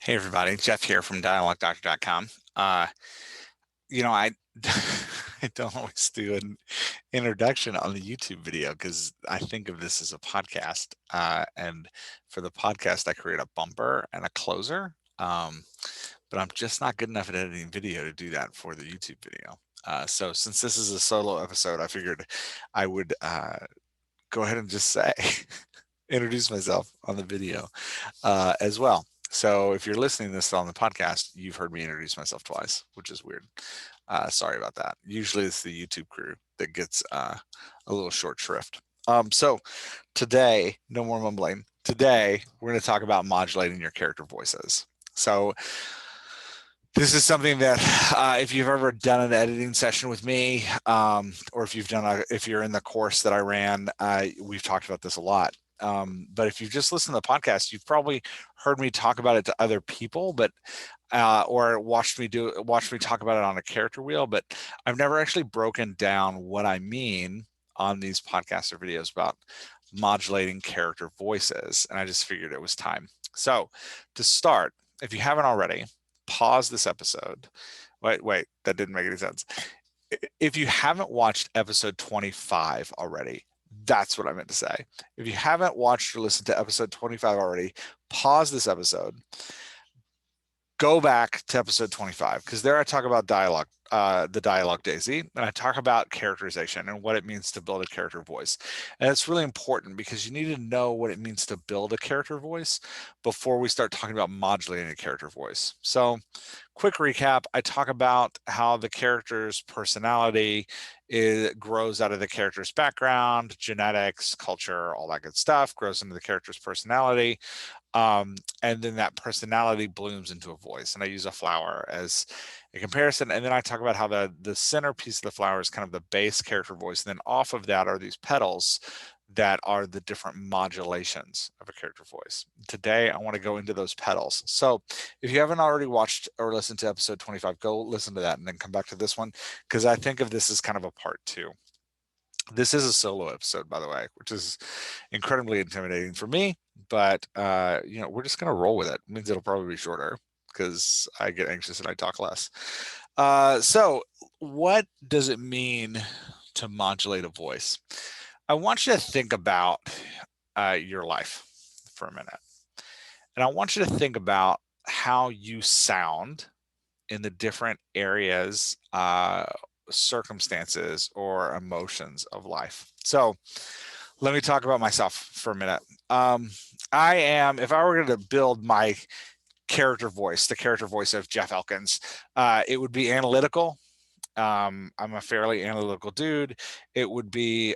Hey everybody, Jeff here from dialoguedoctor.com. I I don't always do an introduction on the YouTube video because I think of this as a podcast. And for the podcast, I create a bumper and a closer. But I'm just not good enough at editing video to do that for the YouTube video. So since this is a solo episode, I figured I would go ahead and just say introduce myself on the video as well. So if you're listening to this on the podcast, you've heard me introduce myself twice, which is weird. Sorry about that. Usually it's the YouTube crew that gets a little short shrift. So today, no more mumbling. Today, we're going to talk about modulating your character voices. So this is something that if you've ever done an editing session with me, or if you're in the course that I ran, we've talked about this a lot. But if you've just listened to the podcast, you've probably heard me talk about it to other people, but or watched me talk about it on a character wheel, but I've never actually broken down what I mean on these podcasts or videos about modulating character voices. And I just figured it was time. So to start, if you haven't already, pause this episode. Wait, that didn't make any sense. If you haven't watched episode 25 already, that's what I meant to say. If you haven't watched or listened to episode 25 already, pause this episode, go back to episode 25, because there I talk about dialogue, the dialogue daisy, and I talk about characterization and what it means to build a character voice. And it's really important because you need to know what it means to build a character voice before we start talking about modulating a character voice. So quick recap, I talk about how the character's personality grows out of the character's background, genetics, culture, all that good stuff, grows into the character's personality. And then that personality blooms into a voice. And I use a flower as a comparison. And then I talk about how the centerpiece of the flower is kind of the base character voice. And then off of that are these petals that are the different modulations of a character voice. Today, I want to go into those petals. So if you haven't already watched or listened to episode 25, go listen to that and then come back to this one, because I think of this as kind of a part two. This is a solo episode, by the way, which is incredibly intimidating for me, but we're just going to roll with it. It means it'll probably be shorter because I get anxious and I talk less. So what does it mean to modulate a voice? I want you to think about your life for a minute. And I want you to think about how you sound in the different areas, circumstances, or emotions of life. So let me talk about myself for a minute. If I were going to build my character voice, the character voice of Jeff Elkins, it would be analytical. I'm a fairly analytical dude. It would be,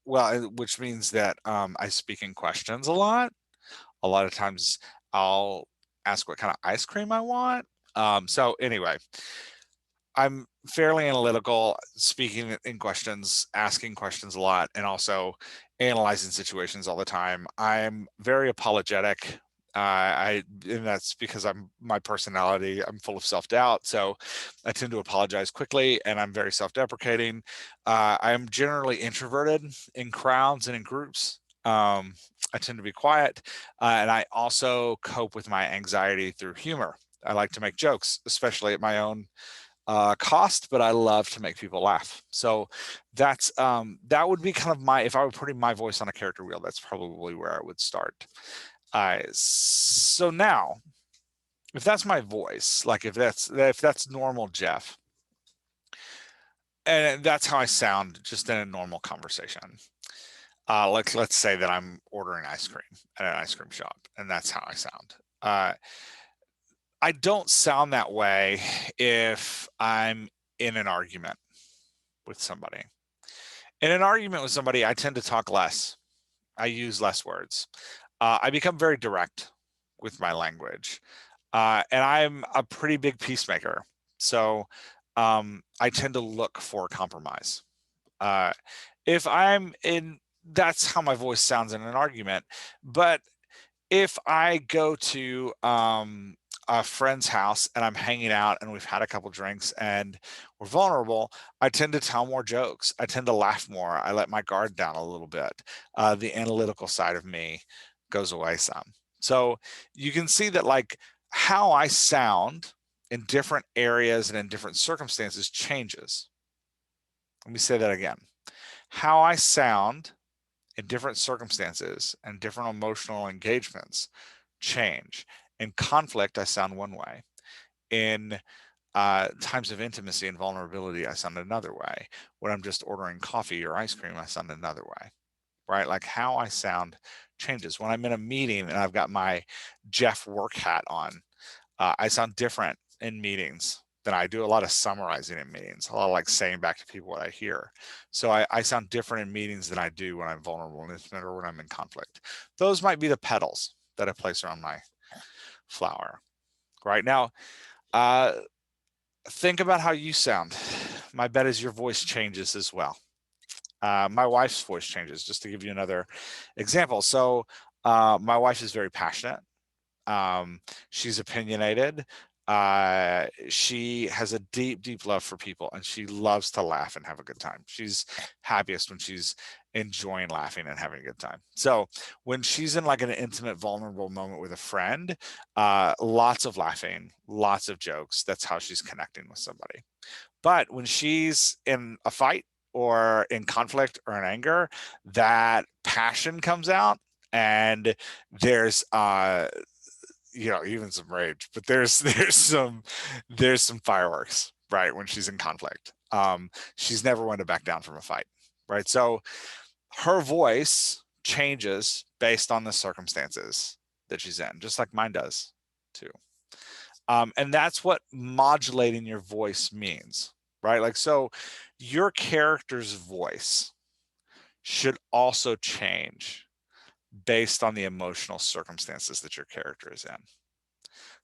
which means that I speak in questions a lot. A lot of times I'll ask what kind of ice cream I want. So anyway, I'm fairly analytical, speaking in questions, asking questions a lot, and also analyzing situations all the time. I'm very apologetic. And that's because my personality, I'm full of self-doubt. So I tend to apologize quickly, and I'm very self-deprecating. I'm generally introverted in crowds and in groups. I tend to be quiet, and I also cope with my anxiety through humor. I like to make jokes, especially at my own cost, but I love to make people laugh. So that's that would be kind of if I were putting my voice on a character wheel, that's probably where I would start. So now, if that's my voice, like if that's normal Jeff, and that's how I sound just in a normal conversation. Let's say that I'm ordering ice cream at an ice cream shop, and that's how I sound. I don't sound that way if I'm in an argument with somebody. In an argument with somebody, I tend to talk less. I use less words. I become very direct with my language. And I'm a pretty big peacemaker. So I tend to look for compromise. If I'm in, that's how my voice sounds in an argument. But if I go to a friend's house and I'm hanging out and we've had a couple drinks and we're vulnerable, I tend to tell more jokes. I tend to laugh more. I let my guard down a little bit. The analytical side of me goes away some. So you can see that, like, how I sound in different areas and in different circumstances changes. Let me say that again. How I sound in different circumstances and different emotional engagements change. In conflict, I sound one way. In times of intimacy and vulnerability, I sound another way. When I'm just ordering coffee or ice cream, I sound another way, right? Like how I sound changes. When I'm in a meeting and I've got my Jeff work hat on, I sound different in meetings than I do a lot of summarizing in meetings, a lot of like saying back to people what I hear. So I sound different in meetings than I do when I'm vulnerable and intimate or when I'm in conflict. Those might be the petals that I place around my flower. Right now, think about how you sound. My bet is your voice changes as well. My wife's voice changes, just to give you another example. So my wife is very passionate. She's opinionated. She has a deep, deep love for people, and she loves to laugh and have a good time. She's happiest when she's enjoying laughing and having a good time. So when she's in like an intimate, vulnerable moment with a friend, lots of laughing, lots of jokes. That's how she's connecting with somebody. But when she's in a fight or in conflict or in anger, that passion comes out, and there's even some rage, but there's some fireworks, right? When she's in conflict, she's never one to back down from a fight, right? So her voice changes based on the circumstances that she's in, just like mine does too. And that's what modulating your voice means, right? Like, so your character's voice should also change based on the emotional circumstances that your character is in.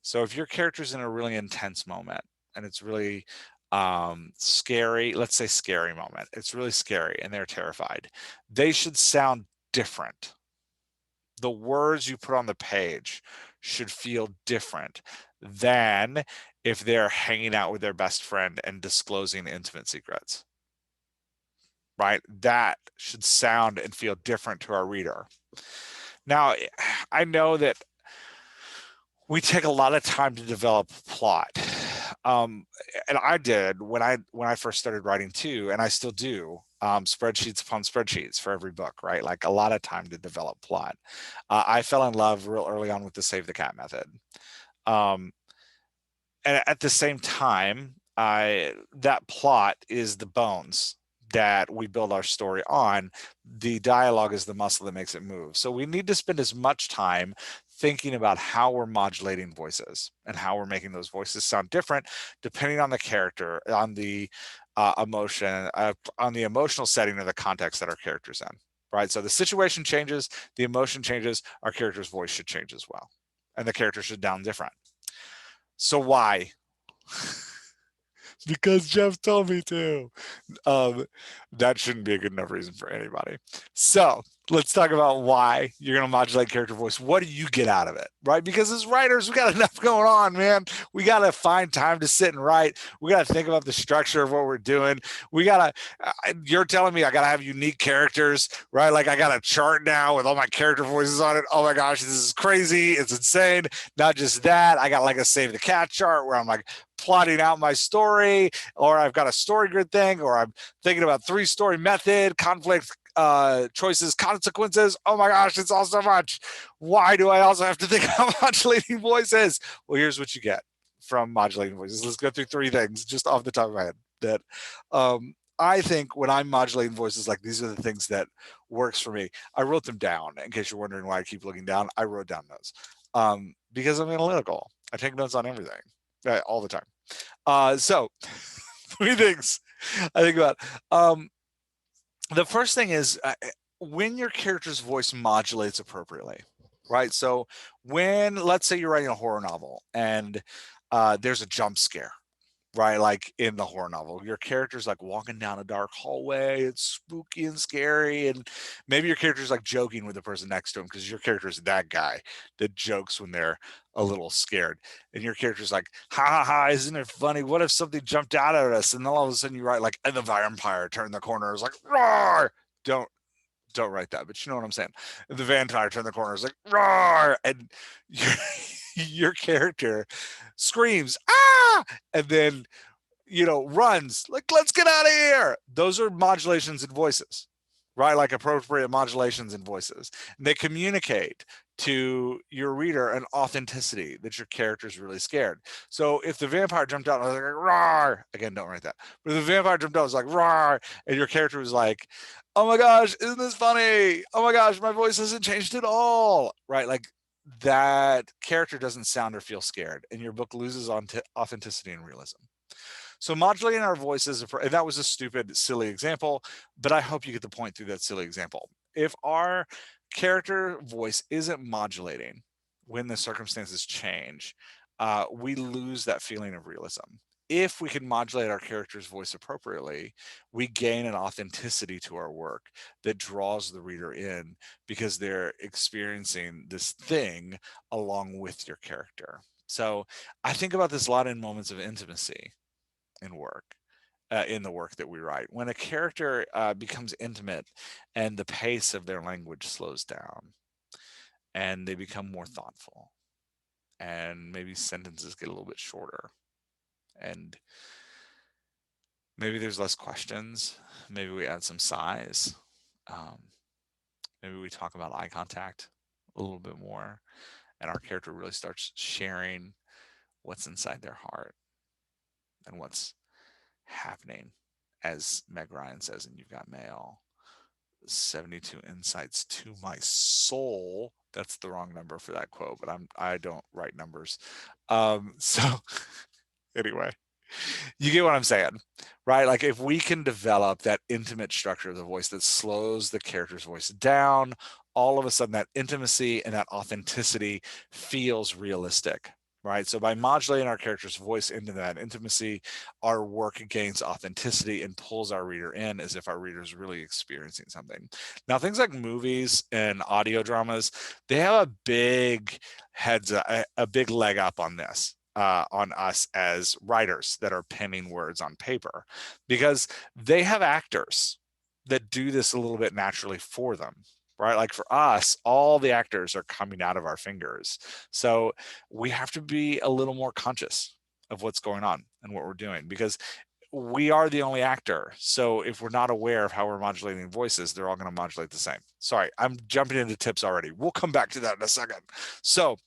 So if your character's in a really intense moment and it's really scary, let's say scary moment, it's really scary and they're terrified, they should sound different. The words you put on the page should feel different than if they're hanging out with their best friend and disclosing intimate secrets, right? That should sound and feel different to our reader. Now, I know that we take a lot of time to develop plot. And I did when I first started writing too, and I still do, spreadsheets upon spreadsheets for every book, right? Like a lot of time to develop plot. I fell in love real early on with the Save the Cat method. And at the same time, that plot is the bones that we build our story on. The dialogue is the muscle that makes it move. So we need to spend as much time thinking about how we're modulating voices and how we're making those voices sound different depending on the character, on the emotion, on the emotional setting or the context that our character's in, right? So the situation changes, the emotion changes, our character's voice should change as well. And the character should sound different. So why? Because Jeff told me to. That shouldn't be a good enough reason for anybody. So let's talk about why you're going to modulate character voice. What do you get out of it, right? Because as writers, we got enough going on, man. We got to find time to sit and write. We got to think about the structure of what we're doing. We got to, you're telling me I got to have unique characters, right? Like I got a chart now with all my character voices on it. Oh my gosh, this is crazy. It's insane. Not just that, I got like a Save the Cat chart where I'm like plotting out my story, or I've got a story grid thing, or I'm thinking about 3-story method, conflict, choices, consequences. Oh my gosh, it's all so much. Why do I also have to think about modulating voices? Well, here's what you get from modulating voices. Let's go through 3 things just off the top of my head that I think when I'm modulating voices, like these are the things that works for me. I wrote them down in case you're wondering why I keep looking down. I wrote down those because I'm analytical. I take notes on everything all the time. So 3 things I think about. The first thing is when your character's voice modulates appropriately, right? So when, let's say you're writing a horror novel and there's a jump scare, right? Like in the horror novel, your character's like walking down a dark hallway. It's spooky and scary. And maybe your character's like joking with the person next to him because your character is that guy that jokes when they're a little scared. And your character's like, ha ha ha, isn't it funny? What if something jumped out at us? And then all of a sudden you write like, and the vampire turned the corner. It's like, roar! Don't write that, but you know what I'm saying. The vampire turned the corner. It's like, roar! And your character screams, ah, and then, runs, like, let's get out of here. Those are modulations in voices, right? Like appropriate modulations in voices. And they communicate to your reader an authenticity that your character is really scared. So if the vampire jumped out and I was like, roar, again, don't write that. But if the vampire jumped out, and was like, roar, and your character was like, oh my gosh, isn't this funny? Oh my gosh, my voice hasn't changed at all, right? Like that character doesn't sound or feel scared, and your book loses on authenticity and realism. So modulating our voices, and that was a stupid, silly example, but I hope you get the point through that silly example. If our character voice isn't modulating when the circumstances change, we lose that feeling of realism. If we can modulate our character's voice appropriately, we gain an authenticity to our work that draws the reader in because they're experiencing this thing along with your character. So I think about this a lot in moments of intimacy in work. In the work that we write, when a character becomes intimate and the pace of their language slows down and they become more thoughtful and maybe sentences get a little bit shorter and maybe there's less questions, maybe we add some sighs, um, maybe we talk about eye contact a little bit more and our character really starts sharing what's inside their heart and what's happening, as Meg Ryan says in You've Got Mail, 72 insights to my soul. That's the wrong number for that quote, but I don't write numbers. So anyway, you get what I'm saying, right? Like if we can develop that intimate structure of the voice that slows the character's voice down, all of a sudden that intimacy and that authenticity feels realistic, right? So by modulating our character's voice into that intimacy, our work gains authenticity and pulls our reader in as if our reader is really experiencing something. Now, things like movies and audio dramas, they have a big a big leg up on this. On us as writers that are penning words on paper, because they have actors that do this a little bit naturally for them, right? Like for us, all the actors are coming out of our fingers. So we have to be a little more conscious of what's going on and what we're doing, because we are the only actor. So if we're not aware of how we're modulating voices, they're all going to modulate the same. Sorry, I'm jumping into tips already. We'll come back to that in a second. So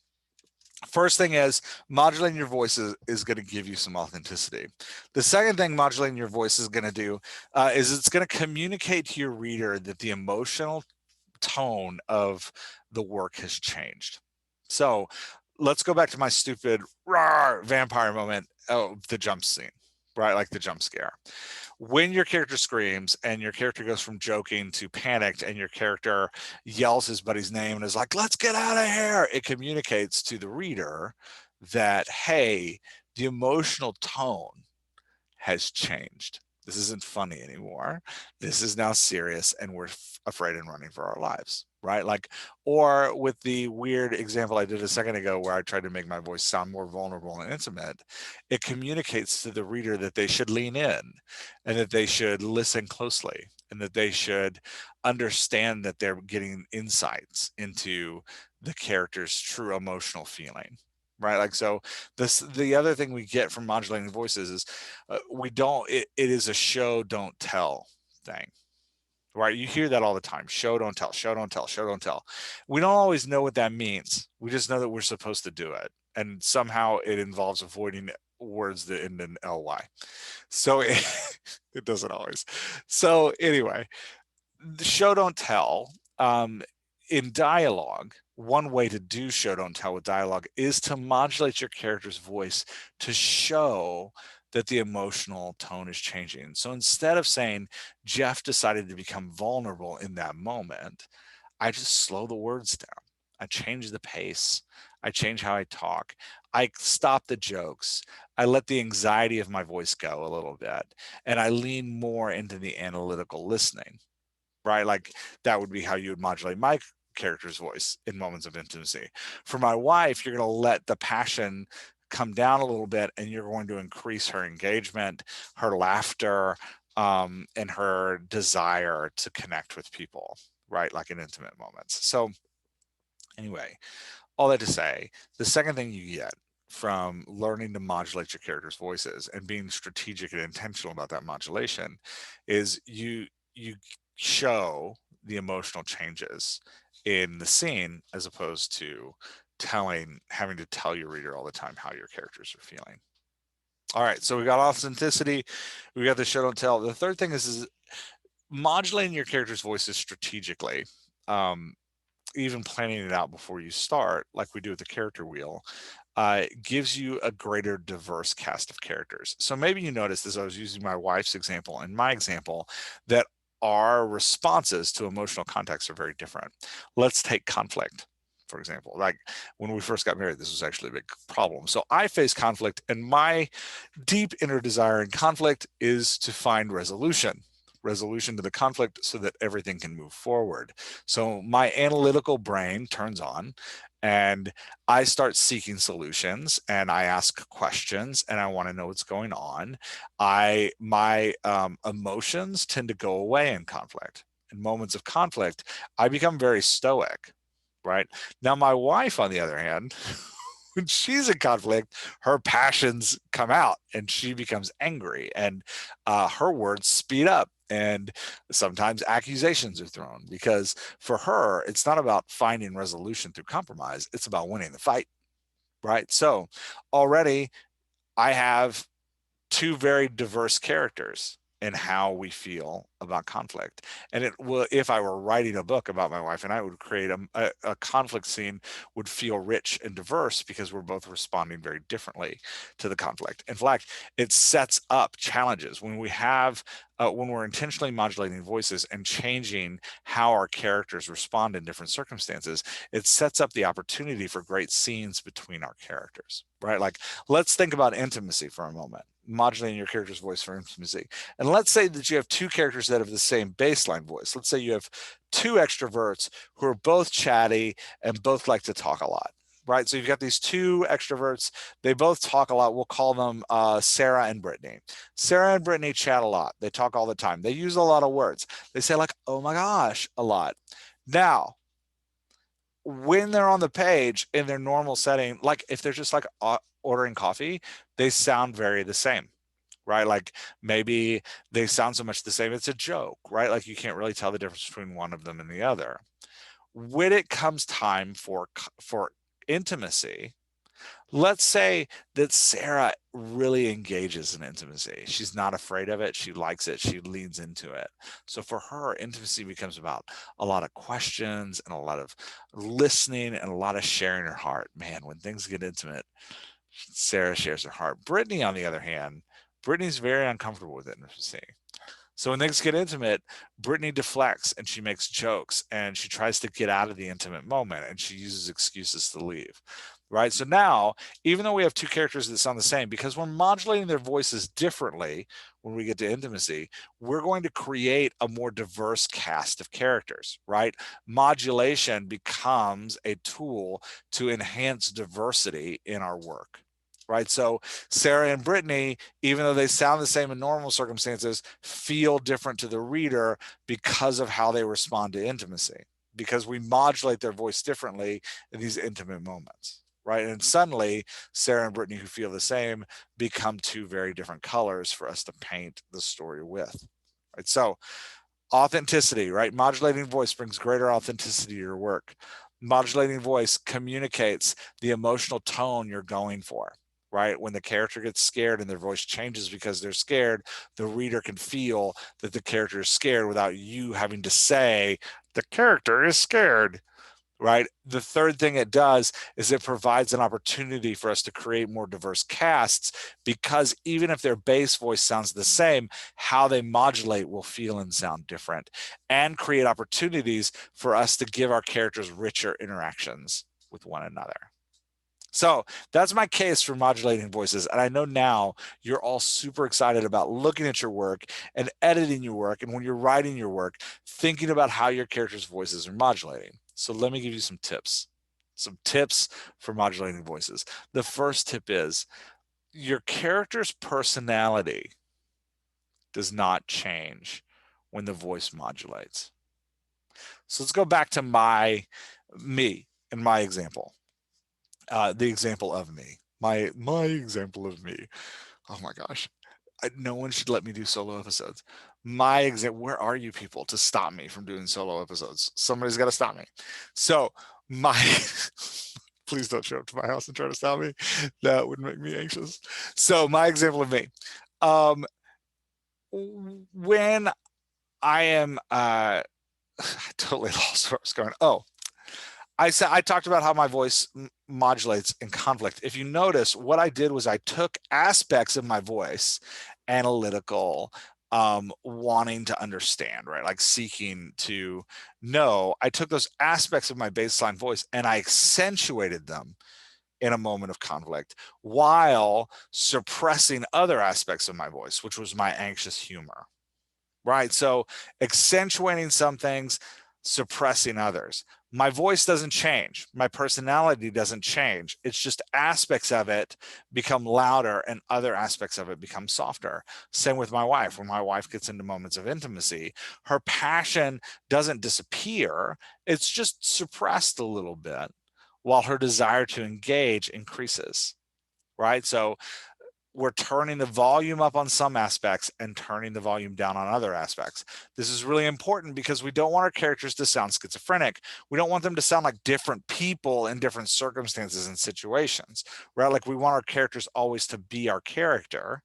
first thing is modulating your voice is going to give you some authenticity. The second thing modulating your voice is going to do is it's going to communicate to your reader that the emotional tone of the work has changed. So let's go back to my stupid rawr, vampire moment. Oh, the jump scene, right? Like the jump scare. When your character screams and your character goes from joking to panicked and your character yells his buddy's name and is like, let's get out of here, it communicates to the reader that, hey, the emotional tone has changed. This isn't funny anymore. This is now serious and we're afraid and running for our lives, right? Like, or with the weird example I did a second ago where I tried to make my voice sound more vulnerable and intimate, it communicates to the reader that they should lean in and that they should listen closely and that they should understand that they're getting insights into the character's true emotional feeling, right? Like, so the other thing we get from modulating voices is we don't it is a show don't tell thing, right? You hear that all the time: show don't tell, show don't tell, show don't tell. We don't always know what that means. We just know that we're supposed to do it, and somehow it involves avoiding words that end in ly. So it doesn't always. So anyway, the show don't tell, in dialogue, one way to do show don't tell with dialogue is to modulate your character's voice to show that the emotional tone is changing. So instead of saying Jeff decided to become vulnerable in that moment, I just slow the words down. I change the pace. I change how I talk. I stop the jokes. I let the anxiety of my voice go a little bit, and I lean more into the analytical listening, right? Like that would be how you would modulate my character's voice in moments of intimacy. For my wife, you're going to let the passion come down a little bit and you're going to increase her engagement, her laughter, and her desire to connect with people, right? Like in intimate moments. So anyway, all that to say, the second thing you get from learning to modulate your characters' voices and being strategic and intentional about that modulation is you show the emotional changes in the scene as opposed to having to tell your reader all the time how your characters are feeling. All right, so we got authenticity, we got the show don't tell. The third thing is modulating your characters' voices strategically. Even planning it out before you start, like we do with the character wheel, gives you a greater diverse cast of characters. So maybe you noticed, as I was using my wife's example and my example, that our responses to emotional contexts are very different. Let's take conflict, for example. Like when we first got married, this was actually a big problem. So I face conflict, and my deep inner desire in conflict is to find resolution to the conflict so that everything can move forward. So my analytical brain turns on and I start seeking solutions and I ask questions and I want to know what's going on. My emotions tend to go away in conflict. In moments of conflict, I become very stoic, right? Now, my wife, on the other hand, when she's in conflict, her passions come out and she becomes angry and her words speed up. And sometimes accusations are thrown because for her, it's not about finding resolution through compromise. It's about winning the fight, right? So already I have two very diverse characters in how we feel about conflict. And it will, if I were writing a book about my wife and I, would create a conflict scene would feel rich and diverse because we're both responding very differently to the conflict. In fact, it sets up challenges when when we're intentionally modulating voices and changing how our characters respond in different circumstances. It sets up the opportunity for great scenes between our characters, right? Like, let's think about intimacy for a moment, modulating your character's voice for intimacy. And let's say that you have two characters that have the same baseline voice. Let's say you have two extroverts who are both chatty and both like to talk a lot, right? So you've got these two extroverts. They both talk a lot. We'll call them Sarah and Brittany. Sarah and Brittany chat a lot. They talk all the time. They use a lot of words. They say like, oh my gosh, a lot. Now, when they're on the page in their normal setting, like if they're just like ordering coffee, they sound very the same, right? Like maybe they sound so much the same, it's a joke, right? Like you can't really tell the difference between one of them and the other. When it comes time for intimacy, let's say that Sarah really engages in intimacy. She's not afraid of it. She likes it. She leans into it. So for her, intimacy becomes about a lot of questions and a lot of listening and a lot of sharing her heart. Man, when things get intimate, Sarah shares her heart. Brittany, on the other hand, Brittany's very uncomfortable with intimacy. So when things get intimate, Brittany deflects and she makes jokes and she tries to get out of the intimate moment and she uses excuses to leave. Right. So now, even though we have two characters that sound the same, because we're modulating their voices differently when we get to intimacy, we're going to create a more diverse cast of characters, right? Modulation becomes a tool to enhance diversity in our work. Right. So Sarah and Brittany, even though they sound the same in normal circumstances, feel different to the reader because of how they respond to intimacy, because we modulate their voice differently in these intimate moments. Right. And suddenly Sarah and Brittany, who feel the same, become two very different colors for us to paint the story with. Right. So authenticity, right? Modulating voice brings greater authenticity to your work. Modulating voice communicates the emotional tone you're going for, right? When the character gets scared and their voice changes because they're scared, the reader can feel that the character is scared without you having to say, the character is scared. Right. The third thing it does is it provides an opportunity for us to create more diverse casts, because even if their bass voice sounds the same, how they modulate will feel and sound different, and create opportunities for us to give our characters richer interactions with one another. So that's my case for modulating voices. And I know now you're all super excited about looking at your work and editing your work. And when you're writing your work, thinking about how your characters' voices are modulating. So let me give you some tips for modulating voices. The first tip is your character's personality does not change when the voice modulates. So let's go back to me and my example. The example of me, my example of me. Oh my gosh, no one should let me do solo episodes. Where are you people to stop me from doing solo episodes? Somebody's got to stop me. So my, please don't show up to my house and try to stop me. That would make me anxious. So my example of me, um, when I am, I totally lost where I was going. Oh, I talked about how my voice modulates in conflict. If you notice, what I did was I took aspects of my voice, analytical, wanting to understand, right? Like seeking to know. I took those aspects of my baseline voice and I accentuated them in a moment of conflict while suppressing other aspects of my voice, which was my anxious humor, right? So accentuating some things, suppressing others. My voice doesn't change. My personality doesn't change. It's just aspects of it become louder and other aspects of it become softer. Same with my wife. When my wife gets into moments of intimacy, her passion doesn't disappear. It's just suppressed a little bit while her desire to engage increases, right? So we're turning the volume up on some aspects and turning the volume down on other aspects. This is really important because we don't want our characters to sound schizophrenic. We don't want them to sound like different people in different circumstances and situations, right? Like we want our characters always to be our character.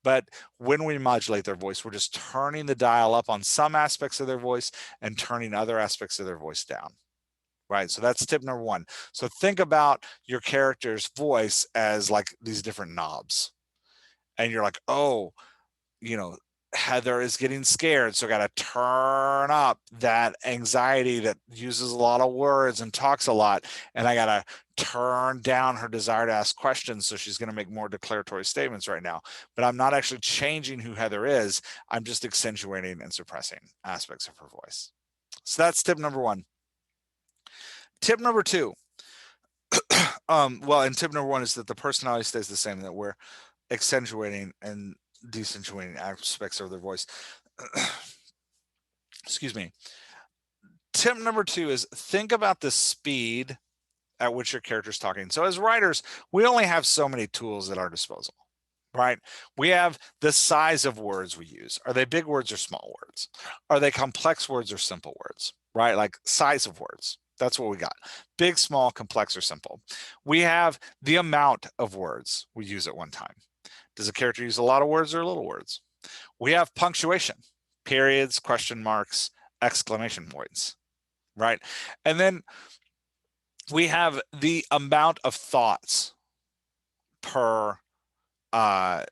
But when we modulate their voice, we're just turning the dial up on some aspects of their voice and turning other aspects of their voice down. Right. So that's tip number one. So think about your character's voice as like these different knobs, and you're like, oh, you know, Heather is getting scared, so I got to turn up that anxiety that uses a lot of words and talks a lot, and I got to turn down her desire to ask questions, so she's going to make more declaratory statements right now. But I'm not actually changing who Heather is. I'm just accentuating and suppressing aspects of her voice. So that's tip number one. Tip number two, and tip number one is that the personality stays the same, that we're accentuating and decentuating aspects of their voice. Excuse me. Tip number two is think about the speed at which your character's talking. So as writers, we only have so many tools at our disposal, right? We have the size of words we use. Are they big words or small words? Are they complex words or simple words, right? Like size of words. That's what we got. Big, small, complex, or simple. We have the amount of words we use at one time. Does a character use a lot of words or little words? We have punctuation, periods, question marks, exclamation points, right? And then we have the amount of thoughts per per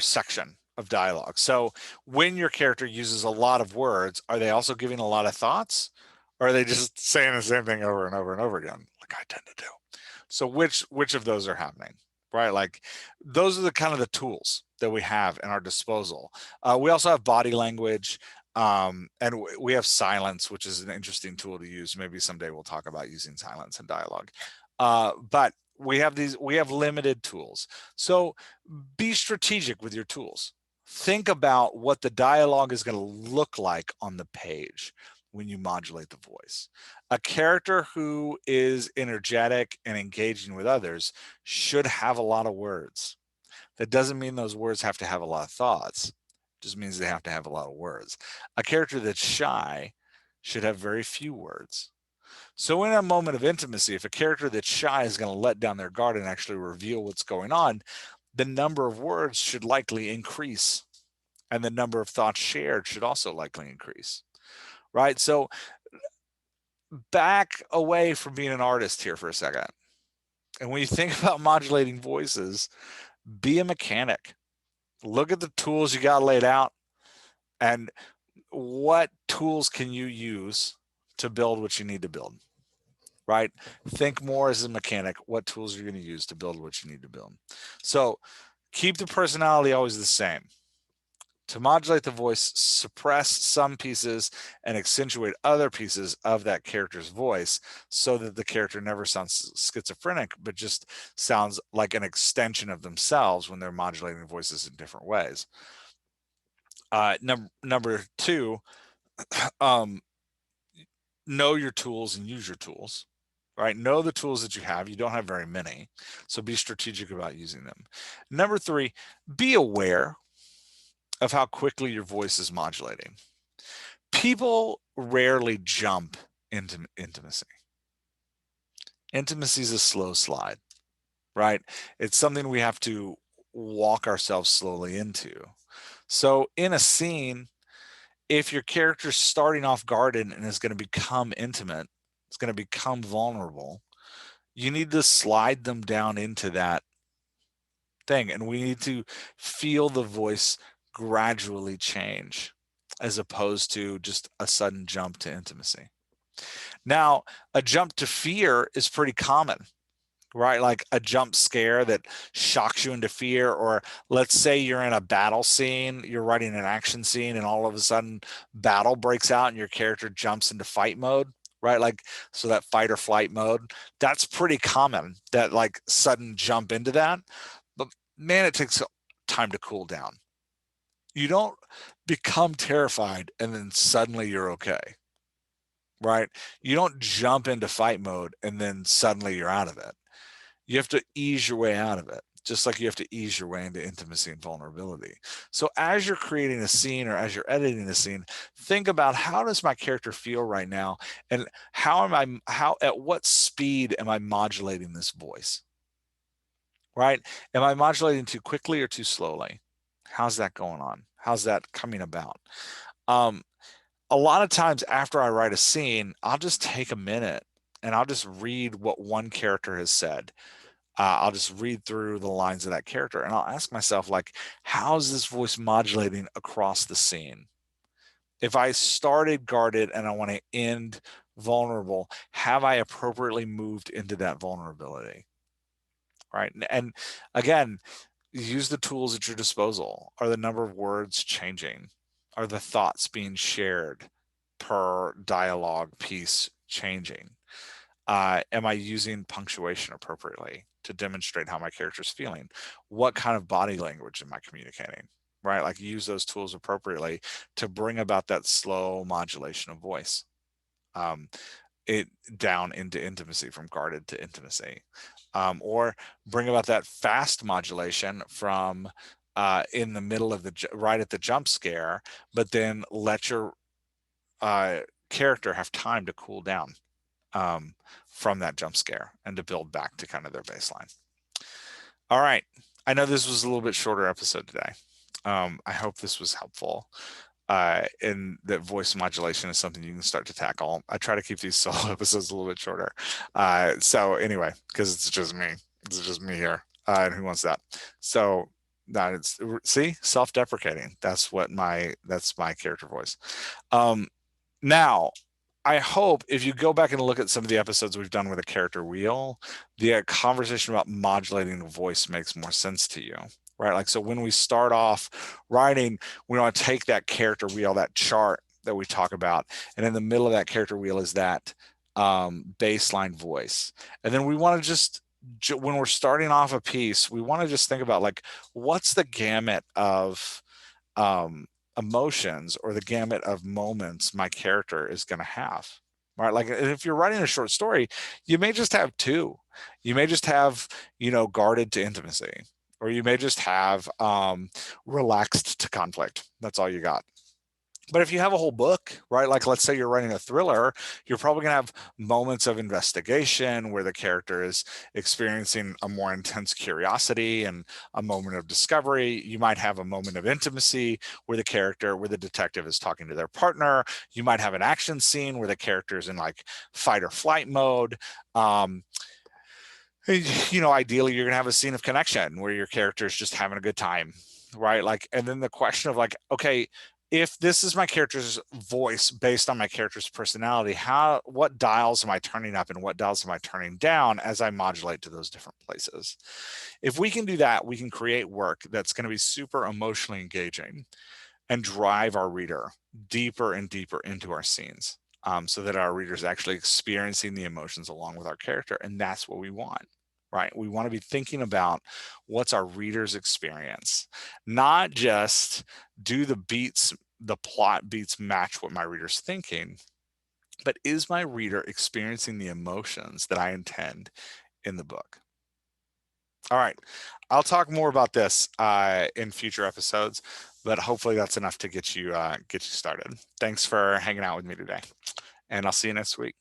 section of dialogue. So when your character uses a lot of words, are they also giving a lot of thoughts, or are they just saying the same thing over and over and over again, like I tend to do? So which of those are happening, right? Like those are the kind of the tools that we have in our disposal. We also have body language, and we have silence, which is an interesting tool to use. Maybe someday we'll talk about using silence in dialogue. But we have limited tools. So be strategic with your tools. Think about what the dialogue is going to look like on the page when you modulate the voice. A character who is energetic and engaging with others should have a lot of words. That doesn't mean those words have to have a lot of thoughts. It just means they have to have a lot of words. A character that's shy should have very few words. So in a moment of intimacy, if a character that's shy is going to let down their guard and actually reveal what's going on, the number of words should likely increase, and the number of thoughts shared should also likely increase, right? So back away from being an artist here for a second. And when you think about modulating voices, be a mechanic. Look at the tools you got laid out, and what tools can you use to build what you need to build, right? Think more as a mechanic. What tools are you going to use to build what you need to build? So keep the personality always the same. To modulate the voice, suppress some pieces and accentuate other pieces of that character's voice so that the character never sounds schizophrenic, but just sounds like an extension of themselves when they're modulating voices in different ways. Number two, know your tools and use your tools, right? Know the tools that you have. You don't have very many, so be strategic about using them. Number 3, be aware of how quickly your voice is modulating. People rarely jump into intimacy. Intimacy is a slow slide, right? It's something we have to walk ourselves slowly into. So in a scene, if your character's starting off guarded and is going to become intimate, it's going to become vulnerable, you need to slide them down into that thing. And we need to feel the voice gradually change as opposed to just a sudden jump to intimacy. Now, a jump to fear is pretty common, right? Like a jump scare that shocks you into fear, or let's say you're in a battle scene, you're writing an action scene, and all of a sudden battle breaks out and your character jumps into fight mode, right? Like, so that fight or flight mode, that's pretty common, that like sudden jump into that. But man, it takes time to cool down. You don't become terrified and then suddenly you're okay, right? You don't jump into fight mode and then suddenly you're out of it. You have to ease your way out of it, just like you have to ease your way into intimacy and vulnerability. So as you're creating a scene or as you're editing a scene, think about, how does my character feel right now? And at what speed am I modulating this voice, right? Am I modulating too quickly or too slowly? How's that going on? How's that coming about? A lot of times after I write a scene, I'll just take a minute and I'll just read what one character has said. I'll just read through the lines of that character and I'll ask myself, like, how's this voice modulating across the scene? If I started guarded and I want to end vulnerable, have I appropriately moved into that vulnerability? Right. And again, use the tools at your disposal. Are the number of words changing? Are the thoughts being shared per dialogue piece changing? Am I using punctuation appropriately to demonstrate how my character is feeling? What kind of body language am I communicating? Right? Like, use those tools appropriately to bring about that slow modulation of voice. It down into intimacy, from guarded to intimacy, or bring about that fast modulation from in the middle of right at the jump scare, but then let your character have time to cool down from that jump scare and to build back to kind of their baseline. All right. I know this was a little bit shorter episode today. I hope this was helpful. And that voice modulation is something you can start to tackle. I try to keep these solo episodes a little bit shorter. So anyway, because it's just me here. And who wants that? So that it's, see, self-deprecating. That's my character voice. Now, I hope if you go back and look at some of the episodes we've done with a character wheel, the conversation about modulating the voice makes more sense to you, right? Like, so when we start off writing, we want to take that character wheel, that chart that we talk about, and in the middle of that character wheel is that baseline voice. And then we want to just, when we're starting off a piece, we want to just think about, like, what's the gamut of emotions or the gamut of moments my character is going to have, right? Like, if you're writing a short story, you may just have two. You may just have, guarded to intimacy, or you may just have relaxed to conflict. That's all you got. But if you have a whole book, right, like let's say you're writing a thriller, you're probably going to have moments of investigation where the character is experiencing a more intense curiosity and a moment of discovery. You might have a moment of intimacy where the detective is talking to their partner. You might have an action scene where the character is in like fight or flight mode. Ideally, you're going to have a scene of connection where your character is just having a good time, right? Like, and then the question of, like, okay, if this is my character's voice based on my character's personality, what dials am I turning up and what dials am I turning down as I modulate to those different places? If we can do that, we can create work that's going to be super emotionally engaging and drive our reader deeper and deeper into our scenes, so that our reader is actually experiencing the emotions along with our character. And that's what we want. Right? We want to be thinking about what's our reader's experience, not just do the plot beats match what my reader's thinking, but is my reader experiencing the emotions that I intend in the book? All right, I'll talk more about this in future episodes, but hopefully that's enough to get you started. Thanks for hanging out with me today, and I'll see you next week.